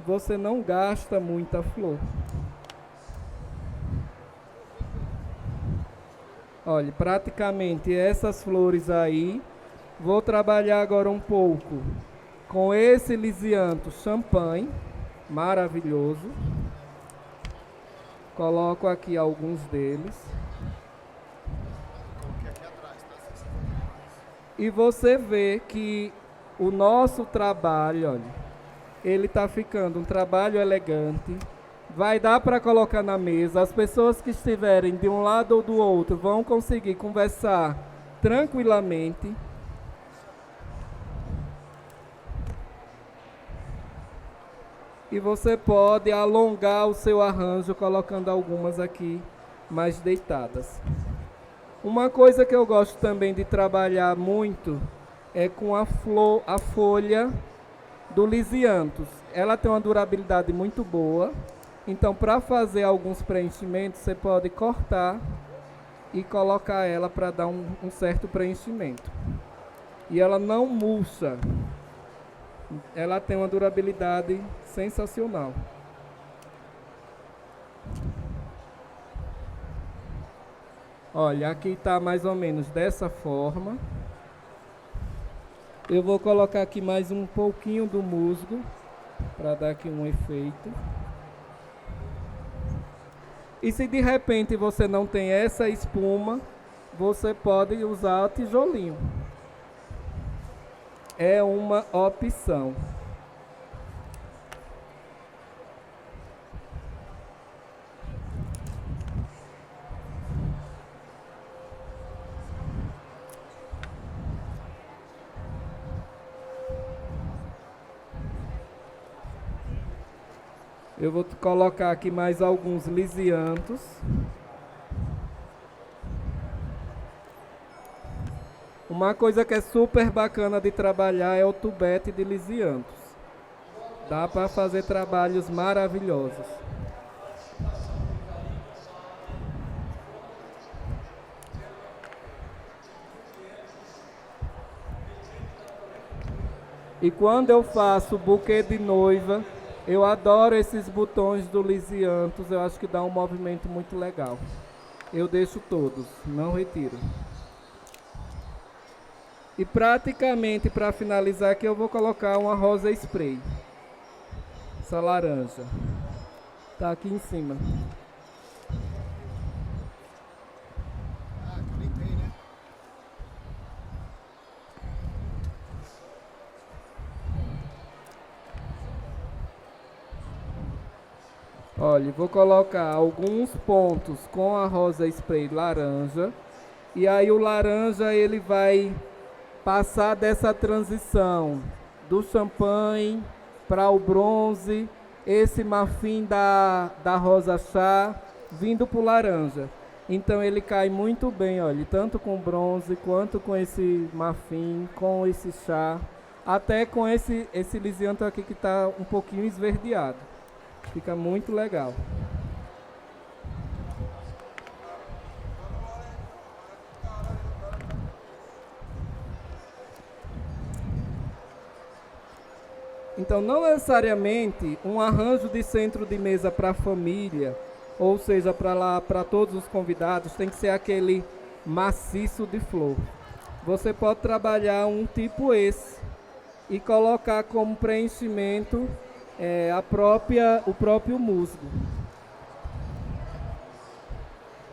você não gasta muita flor. Olha, praticamente essas flores aí, vou trabalhar agora um pouco com esse lisianto champanhe, maravilhoso. Coloco aqui alguns deles. E você vê que o nosso trabalho, olha, ele está ficando um trabalho elegante. Vai dar para colocar na mesa. As pessoas que estiverem de um lado ou do outro vão conseguir conversar tranquilamente. E você pode alongar o seu arranjo colocando algumas aqui mais deitadas. Uma coisa que eu gosto também de trabalhar muito é com a folha do lisianthus. Ela tem uma durabilidade muito boa. Então, para fazer alguns preenchimentos, você pode cortar e colocar ela para dar um certo preenchimento. E ela não murcha. Ela tem uma durabilidade sensacional. Olha, aqui está mais ou menos dessa forma. Eu vou colocar aqui mais um pouquinho do musgo, para dar aqui um efeito. E se de repente você não tem essa espuma, você pode usar tijolinho. É uma opção. Eu vou colocar aqui mais alguns lisiantos. Uma coisa que é super bacana de trabalhar é o tubete de lisiantos. Dá para fazer trabalhos maravilhosos. E quando eu faço buquê de noiva, eu adoro esses botões do lisiantos, eu acho que dá um movimento muito legal. Eu deixo todos, não retiro. E praticamente para finalizar aqui eu vou colocar uma rosa spray. Essa laranja. Tá aqui em cima. Olha, vou colocar alguns pontos com a rosa spray laranja. E aí o laranja ele vai passar dessa transição do champanhe para o bronze, esse marfim da rosa chá, vindo para o laranja. Então ele cai muito bem, olha, tanto com bronze, quanto com esse marfim, com esse chá, até com esse lisianto aqui que está um pouquinho esverdeado. Fica muito legal. Então, não necessariamente um arranjo de centro de mesa para a família, ou seja, para todos os convidados, tem que ser aquele maciço de flor. Você pode trabalhar um tipo esse e colocar como preenchimento o próprio musgo.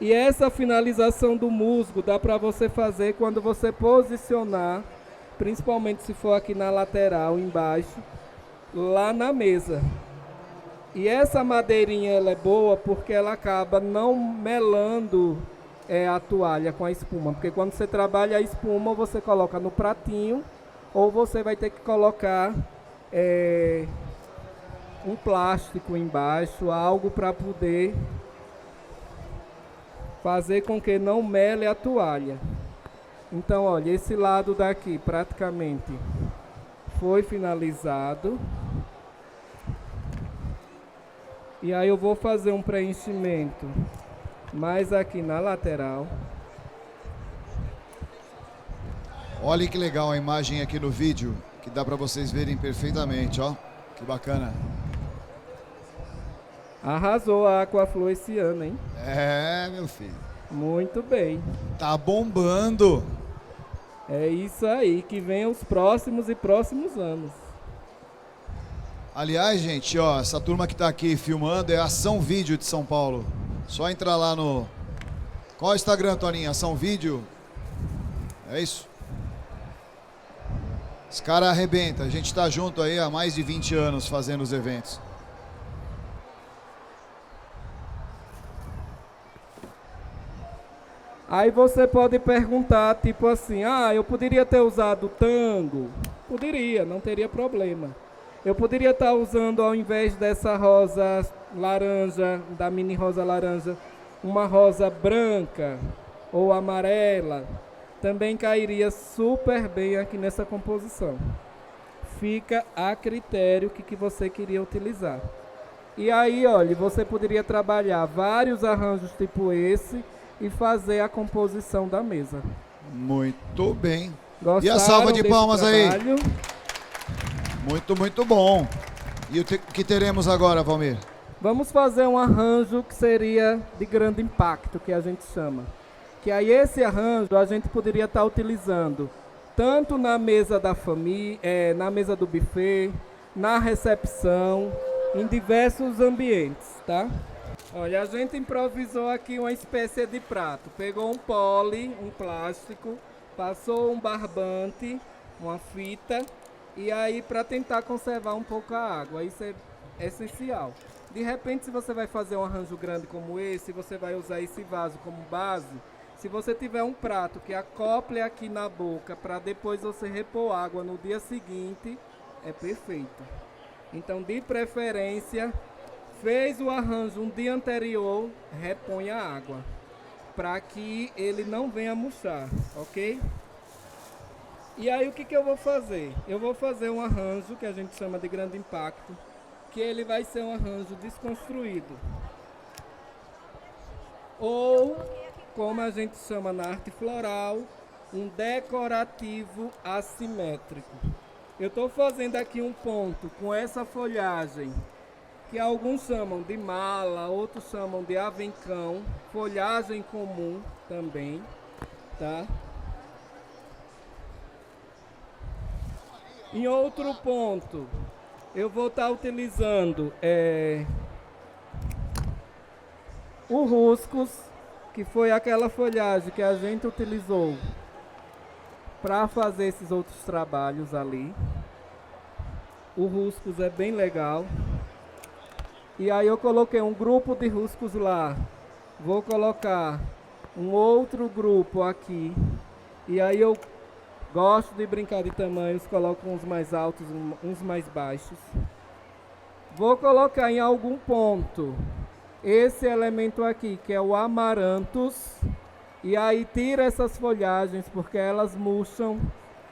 E essa finalização do musgo dá para você fazer quando você posicionar, principalmente se for aqui na lateral, embaixo, lá na mesa. E essa madeirinha ela é boa porque ela acaba não melando a toalha com a espuma. Porque quando você trabalha a espuma, você coloca no pratinho, ou você vai ter que colocar um plástico embaixo, algo para poder fazer com que não mele a toalha. Então, olha, esse lado daqui praticamente foi finalizado. E aí eu vou fazer um preenchimento mais aqui na lateral. Olha que legal a imagem aqui no vídeo, que dá para vocês verem perfeitamente, ó. Que bacana. Arrasou a Aquaflor esse ano, hein? É, meu filho. Muito bem. Tá bombando. É isso aí, que venham os próximos e próximos anos. Aliás, gente, ó, essa turma que tá aqui filmando é Ação Vídeo de São Paulo. Só entrar lá no... Qual é o Instagram, Toninho? Ação Vídeo? É isso? Os caras arrebentam. A gente tá junto aí há mais de 20 anos fazendo os eventos. Aí você pode perguntar, tipo assim, eu poderia ter usado tango? Poderia, não teria problema. Eu poderia estar usando, ao invés dessa rosa laranja, da mini rosa laranja, uma rosa branca ou amarela. Também cairia super bem aqui nessa composição. Fica a critério que você queria utilizar. E aí, olha, você poderia trabalhar vários arranjos tipo esse e fazer a composição da mesa. Muito bem. Gostaram e a salva de palmas trabalho? Aí? Muito bom. E o que teremos agora, Valmir? Vamos fazer um arranjo que seria de grande impacto, que a gente chama. Que aí esse arranjo a gente poderia estar utilizando tanto na mesa da família, na mesa do buffet, na recepção, em diversos ambientes, tá? Olha, a gente improvisou aqui uma espécie de prato. Pegou um pole, um plástico, passou um barbante, uma fita, e aí para tentar conservar um pouco a água. Isso é essencial. De repente, se você vai fazer um arranjo grande como esse, você vai usar esse vaso como base. Se você tiver um prato que acople aqui na boca para depois você repor água no dia seguinte, é perfeito. Então, de preferência, fez o arranjo um dia anterior, repõe a água, para que ele não venha murchar, ok? E aí o que eu vou fazer? Eu vou fazer um arranjo que a gente chama de grande impacto, que ele vai ser um arranjo desconstruído. Ou, como a gente chama na arte floral, um decorativo assimétrico. Eu estou fazendo aqui um ponto com essa folhagem, que alguns chamam de mala, outros chamam de avencão, folhagem comum também, tá? Em outro ponto, eu vou estar utilizando o ruscus, que foi aquela folhagem que a gente utilizou para fazer esses outros trabalhos ali. O ruscus é bem legal. E aí eu coloquei um grupo de ruscus lá. Vou colocar um outro grupo aqui. E aí eu gosto de brincar de tamanhos, coloco uns mais altos, uns mais baixos. Vou colocar em algum ponto esse elemento aqui, que é o amaranthus. E aí tira essas folhagens, porque elas murcham.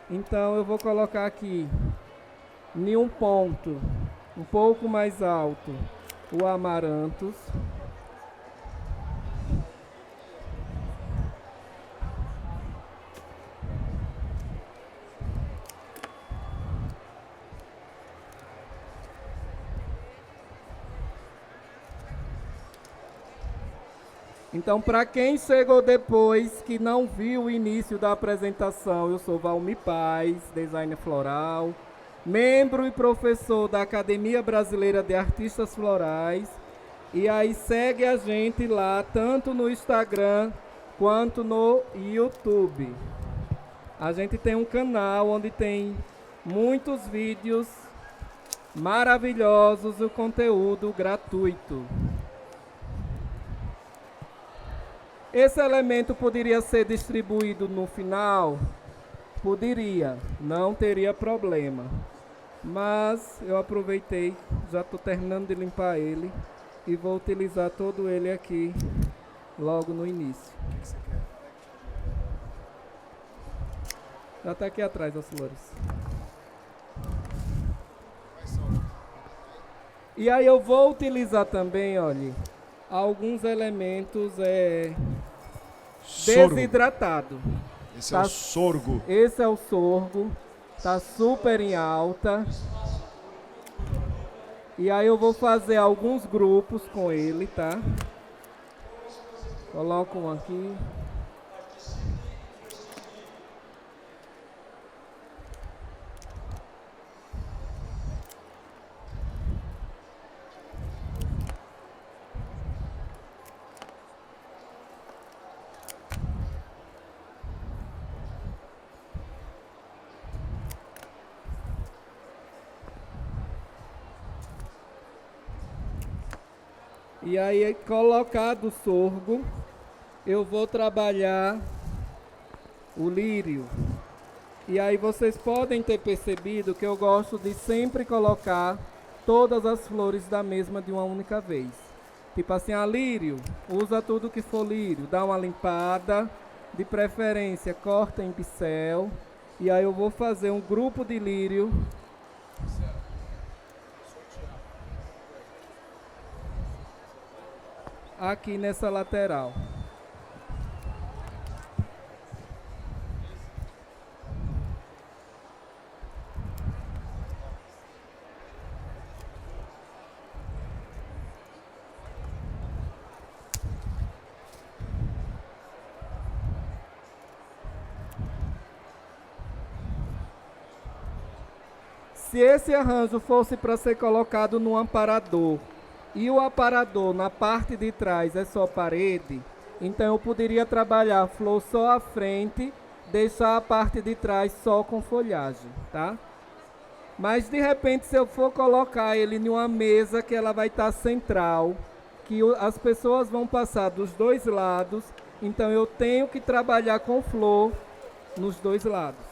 Então eu vou colocar aqui, em um ponto, um pouco mais alto, o amaranthus. Então, para quem chegou depois, que não viu o início da apresentação, eu sou Valmir Paz, designer floral, membro e professor da Academia Brasileira de Artistas Florais. E aí segue a gente lá, tanto no Instagram quanto no YouTube. A gente tem um canal onde tem muitos vídeos maravilhosos, o conteúdo gratuito. Esse elemento poderia ser distribuído no final? Poderia, não teria problema. Mas eu aproveitei, já estou terminando de limpar ele e vou utilizar todo ele aqui logo no início. Já está aqui atrás as flores. E aí eu vou utilizar também, olha, alguns elementos desidratado. Esse é o sorgo. Esse é o sorgo. Tá super em alta. E aí eu vou fazer alguns grupos com ele, tá? Coloco um aqui. E aí, colocado o sorgo, eu vou trabalhar o lírio. E aí vocês podem ter percebido que eu gosto de sempre colocar todas as flores da mesma de uma única vez. Tipo assim, a lírio, usa tudo que for lírio, dá uma limpada, de preferência corta em pincel. E aí eu vou fazer um grupo de lírio. Aqui nessa lateral. Se esse arranjo fosse para ser colocado num aparador, e o aparador na parte de trás é só parede, então eu poderia trabalhar a flor só à frente, deixar a parte de trás só com folhagem, tá? Mas de repente, se eu for colocar ele em uma mesa que ela vai estar central, que as pessoas vão passar dos dois lados, então eu tenho que trabalhar com flor nos dois lados.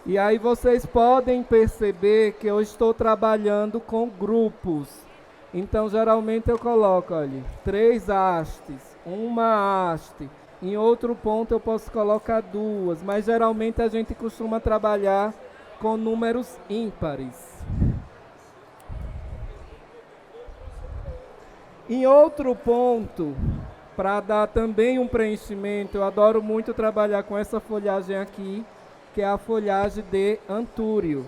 E aí vocês podem perceber que eu estou trabalhando com grupos. Então, geralmente eu coloco, olha, 3 hastes, uma haste. Em outro ponto eu posso colocar 2, mas geralmente a gente costuma trabalhar com números ímpares. Em outro ponto, para dar também um preenchimento, eu adoro muito trabalhar com essa folhagem aqui, que é a folhagem de antúrio.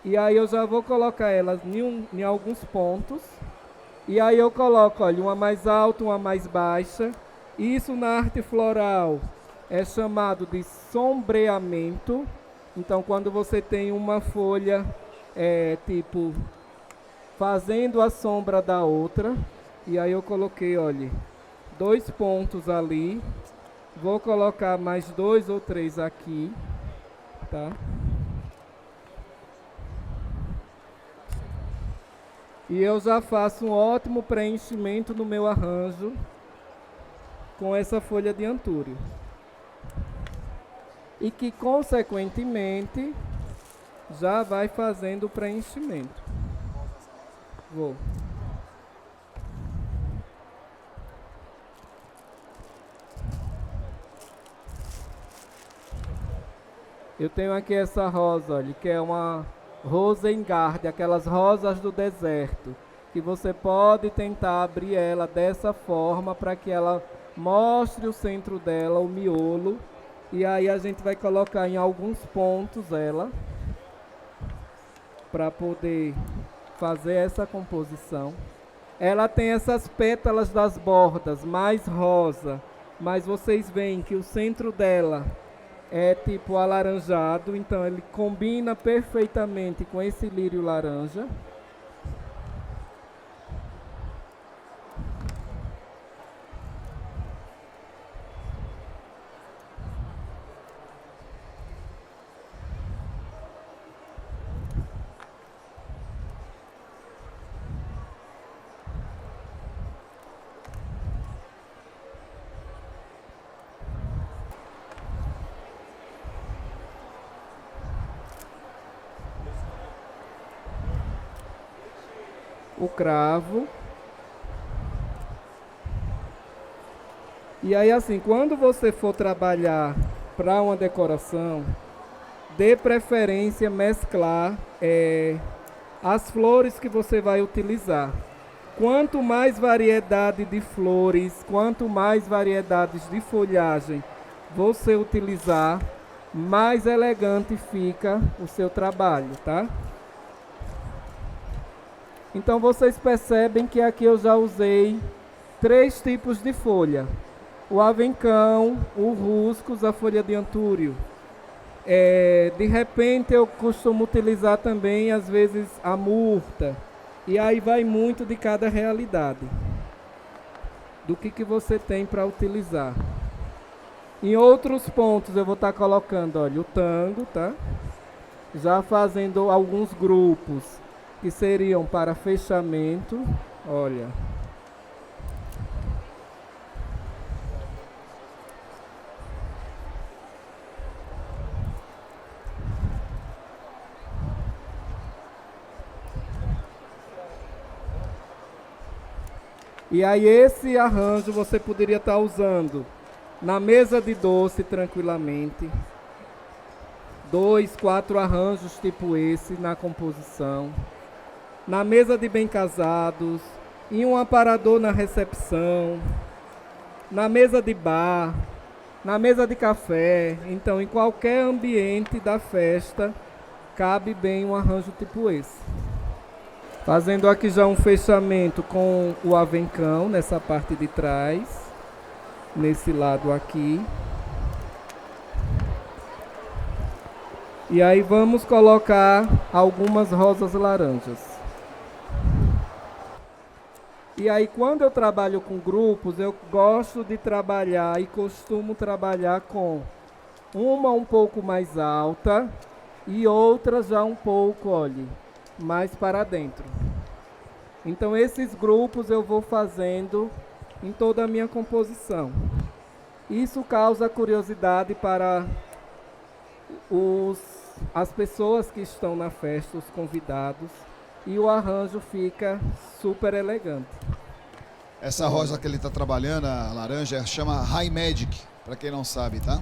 E aí eu já vou colocar elas em alguns pontos. E aí eu coloco, olha, uma mais alta, uma mais baixa. Isso na arte floral é chamado de sombreamento. Então quando você tem uma folha, tipo, fazendo a sombra da outra. E aí eu coloquei, olha, 2 pontos ali. Vou colocar mais 2 ou 3 aqui. Tá? E eu já faço um ótimo preenchimento no meu arranjo com essa folha de antúrio. E que, consequentemente, já vai fazendo o preenchimento. Vou. Eu tenho aqui essa rosa, olha, que é uma Rosengard, aquelas rosas do deserto, que você pode tentar abrir ela dessa forma para que ela mostre o centro dela, o miolo, e aí a gente vai colocar em alguns pontos ela, para poder fazer essa composição. Ela tem essas pétalas das bordas mais rosa, mas vocês veem que o centro dela é tipo alaranjado, então ele combina perfeitamente com esse lírio laranja. O cravo. E aí assim, quando você for trabalhar para uma decoração, dê preferência mesclar as flores que você vai utilizar. Quanto mais variedade de flores, quanto mais variedades de folhagem você utilizar, mais elegante fica o seu trabalho, tá? Então vocês percebem que aqui eu já usei 3 tipos de folha. O avencão, o ruscus, a folha de antúrio. De repente eu costumo utilizar também, às vezes, a murta. E aí vai muito de cada realidade. Do que você tem para utilizar. Em outros pontos eu vou estar colocando, olha, o tango, tá? Já fazendo alguns grupos que seriam para fechamento, olha. E aí esse arranjo você poderia estar usando na mesa de doce tranquilamente. 2, 4 arranjos tipo esse na composição. Na mesa de bem casados, em um aparador na recepção, na mesa de bar, na mesa de café, então em qualquer ambiente da festa, cabe bem um arranjo tipo esse. Fazendo aqui já um fechamento com o avencão nessa parte de trás, nesse lado aqui. E aí vamos colocar algumas rosas laranjas. E aí quando eu trabalho com grupos, eu gosto de trabalhar e costumo trabalhar com uma um pouco mais alta e outra já um pouco, olhe, mais para dentro. Então esses grupos eu vou fazendo em toda a minha composição. Isso causa curiosidade para as pessoas que estão na festa, os convidados, e o arranjo fica super elegante. Essa rosa que ele está trabalhando, a laranja, chama High Magic, para quem não sabe, tá?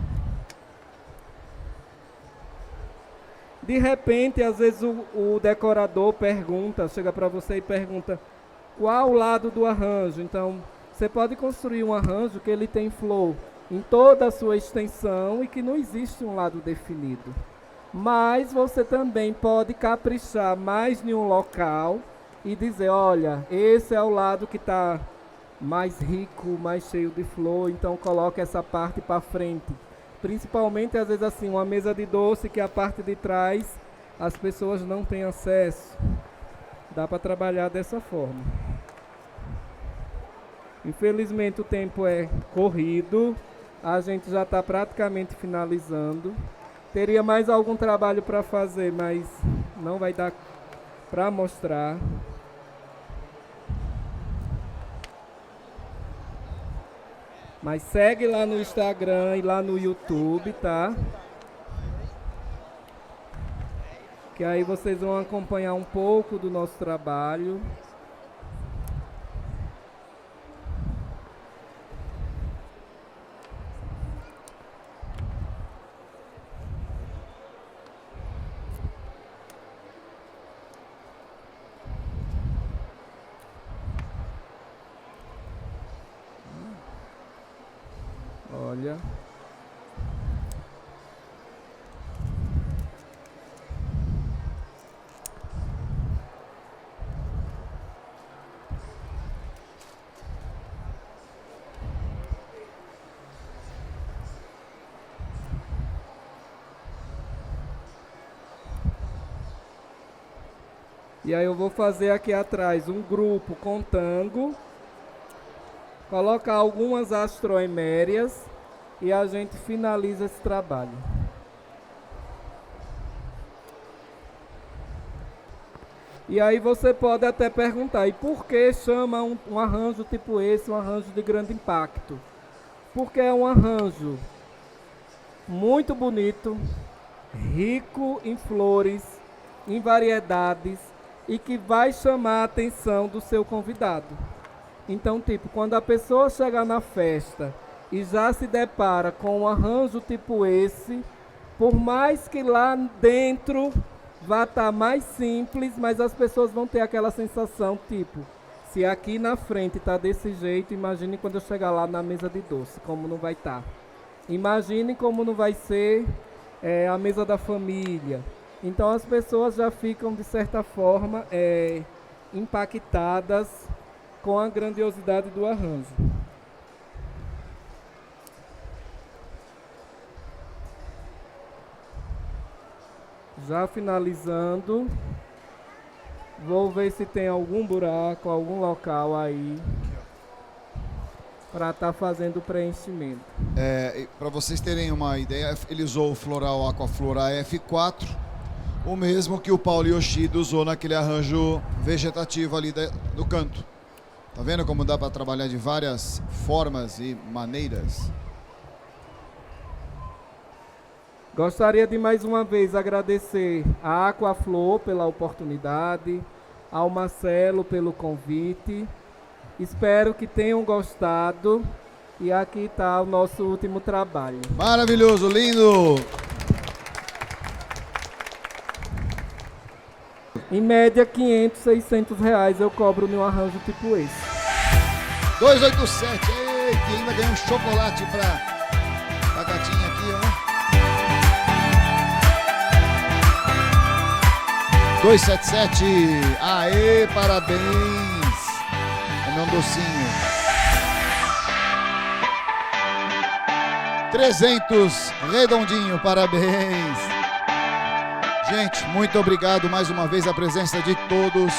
De repente, às vezes o decorador chega para você e pergunta qual o lado do arranjo. Então, você pode construir um arranjo que ele tem flor em toda a sua extensão e que não existe um lado definido. Mas você também pode caprichar mais em um local e dizer, olha, esse é o lado que está mais rico, mais cheio de flor, então coloca essa parte para frente. Principalmente, às vezes, assim, uma mesa de doce que a parte de trás as pessoas não têm acesso. Dá para trabalhar dessa forma. Infelizmente, o tempo é corrido. A gente já está praticamente finalizando. Teria mais algum trabalho para fazer, mas não vai dar para mostrar. Mas segue lá no Instagram e lá no YouTube, tá? Que aí vocês vão acompanhar um pouco do nosso trabalho. Olha. E aí eu vou fazer aqui atrás um grupo com tango, colocar algumas astroemérias e a gente finaliza esse trabalho. E aí você pode até perguntar, e por que chama um arranjo tipo esse, um arranjo de grande impacto? Porque é um arranjo muito bonito, rico em flores, em variedades, e que vai chamar a atenção do seu convidado. Então, tipo, quando a pessoa chegar na festa e já se depara com um arranjo tipo esse, por mais que lá dentro vá estar mais simples, mas as pessoas vão ter aquela sensação, tipo, se aqui na frente está desse jeito, imagine quando eu chegar lá na mesa de doce, como não vai estar. Imagine como não vai ser a mesa da família. Então as pessoas já ficam, de certa forma, impactadas com a grandiosidade do arranjo. Já finalizando, vou ver se tem algum buraco, algum local aí para estar fazendo o preenchimento. Para vocês terem uma ideia, ele usou o floral Aquaflora F4, o mesmo que o Paulo Yoshida usou naquele arranjo vegetativo ali do canto. Tá vendo como dá para trabalhar de várias formas e maneiras? Gostaria de mais uma vez agradecer à Aquaflor pela oportunidade, ao Marcelo pelo convite. Espero que tenham gostado e aqui está o nosso último trabalho. Maravilhoso, lindo! Em média, 500, 600 reais eu cobro num arranjo tipo esse. 287, que ainda ganhou um chocolate para 277. Aê, parabéns. É meu docinho. 300, redondinho, parabéns. Gente, muito obrigado mais uma vez a presença de todos.